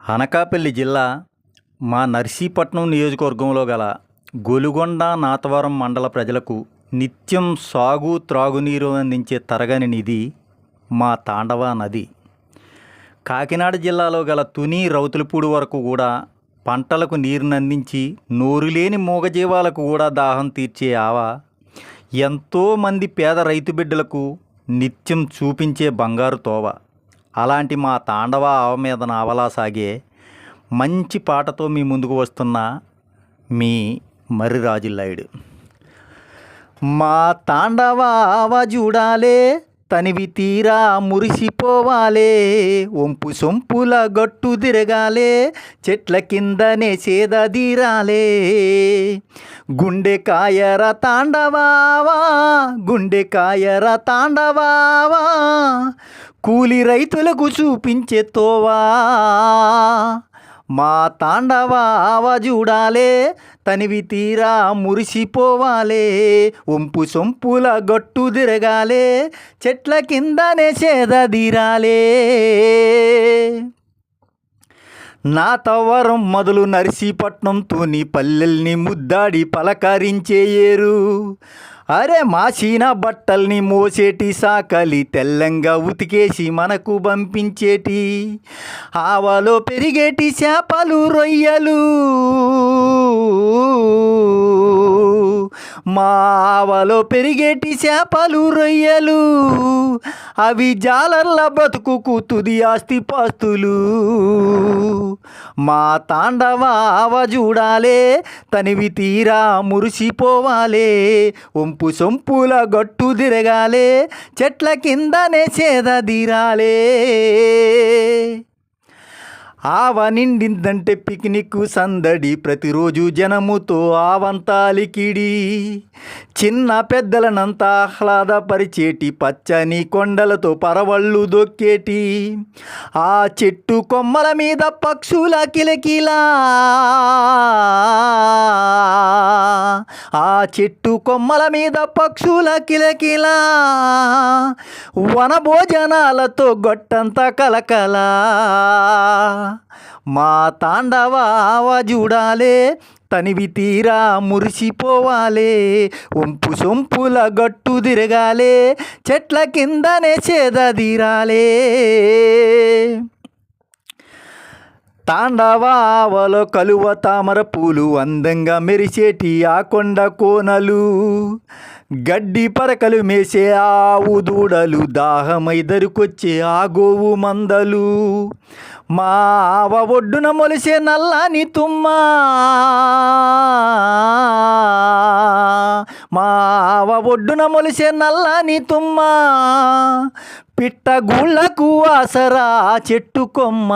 అనకాపల్లి జిల్లా మా నర్సీపట్నం నియోజకవర్గంలో గల గొలుగొండ నాతవరం మండల ప్రజలకు నిత్యం సాగు త్రాగునీరు అందించే తరగని నిధి మా తాండవ నది. కాకినాడ జిల్లాలో గల తుని రౌతులపూడి వరకు కూడా పంటలకు నీరునందించి నోరులేని మూగజీవాలకు కూడా దాహం తీర్చే ఆవ ఎంతోమంది పేద రైతు బిడ్డలకు నిత్యం చూపించే బంగారు తోవ. అలాంటి మా తాండవ ఆవ మీద నావలా సాగే మంచి పాటతో మీ ముందుకు వస్తున్న మీ మర్రి రాజులాయుడు. మా తాండవ ఆవ చూడాలే, తనివి తీరా మురిసిపోవాలే, ఒంపు సొంపుల గట్టు తిరగాలే, చెట్ల కిందనే సేదీరాలే. గుండె కాయర తాండవావా, గుండె కాయర తాండవావా, కూలి రైతులకు చూపించే తోవా. మా తాండవ ఆవ చూడాలే, తనివి తీరా మురిసిపోవాలే, ఒంపు సొంపుల గట్టు తిరగాలే, చెట్ల కిందనే సేదీరాలే. నాతవరం మొదలు నర్సీపట్నం తుని పల్లెల్ని ముద్దాడి పలకరించే ఏరు. అరే మాసిన బట్టల్ని మోసేటి సాకలి తెల్లంగా ఉతికేసి మనకు పంపించేటి, ఆవలో పెరిగేటి చేపలు రొయ్యలు, మా ఆవలో పెరిగేటి చేపలు రొయ్యలు, అవి జాలర్ల బతుకుకు తుది ఆస్తి పాస్తులు. మా తాండవ ఆవ చూడాలే, తనివి తీరా మురిసిపోవాలే, ఒంపు సొంపుల గట్టు తిరగాలే, చెట్ల కిందనే సేదీరాలే. ఆవ నిండిందంటే పిక్నిక్ సందడి, ప్రతిరోజు జనముతో ఆవంతాలికిడి, చిన్న పెద్దలనంతా ఆహ్లాదపరిచేటి, పచ్చని కొండలతో పరవళ్ళు దొక్కేటి, ఆ చెట్టు కొమ్మల మీద పక్షుల కిలకిలా, ఆ చెట్టు కొమ్మల మీద పక్షుల కిలకిలా, వన భోజనాలతో గొట్టంతా కలకలా. మా తాండవ ఆవ చూడాలే, తనివి తీరా మురిసిపోవాలే, ఒంపు సొంపుల గట్టు తిరగాలే, చెట్ల కిందనే సేదీరాలే. తాండవ ఆవలో కలువ తామర పూలు, అందంగా మెరిసేటి ఆ కొండ కోనలు, గడ్డి పరకలు మేసే ఆవు దూడలు, దాహమై దరికొచ్చే ఆ గోవు మందలు, మా ఆవ ఒడ్డున మొలిసే నల్లని తుమ్మ, మా ఆవ ఒడ్డున మొలిసే నల్లని తుమ్మ, పిట్టగూళ్ళకు ఆసరా చెట్టు కొమ్మ.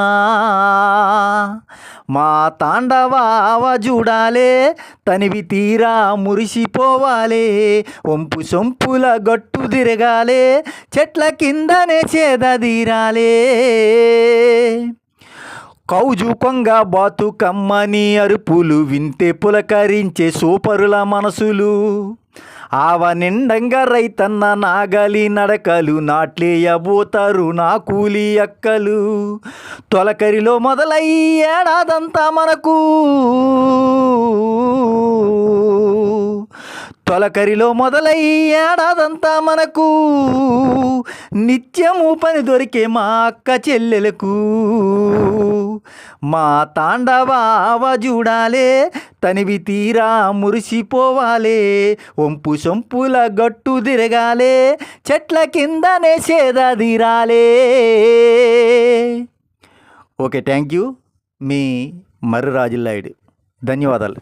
మా తాండవ ఆవ చూడాలే, తనివి తీరా మురిసిపోవాలే, ఒంపు సొంపుల గట్టు తిరగాలే, చెట్ల కిందనే సేదీరాలే. కౌజు కొంగ బాతుకమ్మని అరుపులు వింటే పులకరించే సూపరుల మనసులు, ఆవ నిండంగా రైతన్న నాగలి నడకలు, నాట్లేయబోతారు నా కూలి అక్కలు. తొలకరిలో మొదలయ్యి ఏడాదంతా మనకు, తొలకరిలో మొదలయ్యి ఏడాదంతా మనకు, నిత్యము పని దొరికే మా అక్క చెల్లెలకు. మా తాండవ ఆవ చూడాలే, తనివి తీరా మురిసిపోవాలే, ఒంపు సొంపుల గట్టు తిరగాలే, చెట్ల కిందనే సేదీరాలే. Okay, thank you. మీ మర్రి రాజులాయుడు. ధన్యవాదాలు.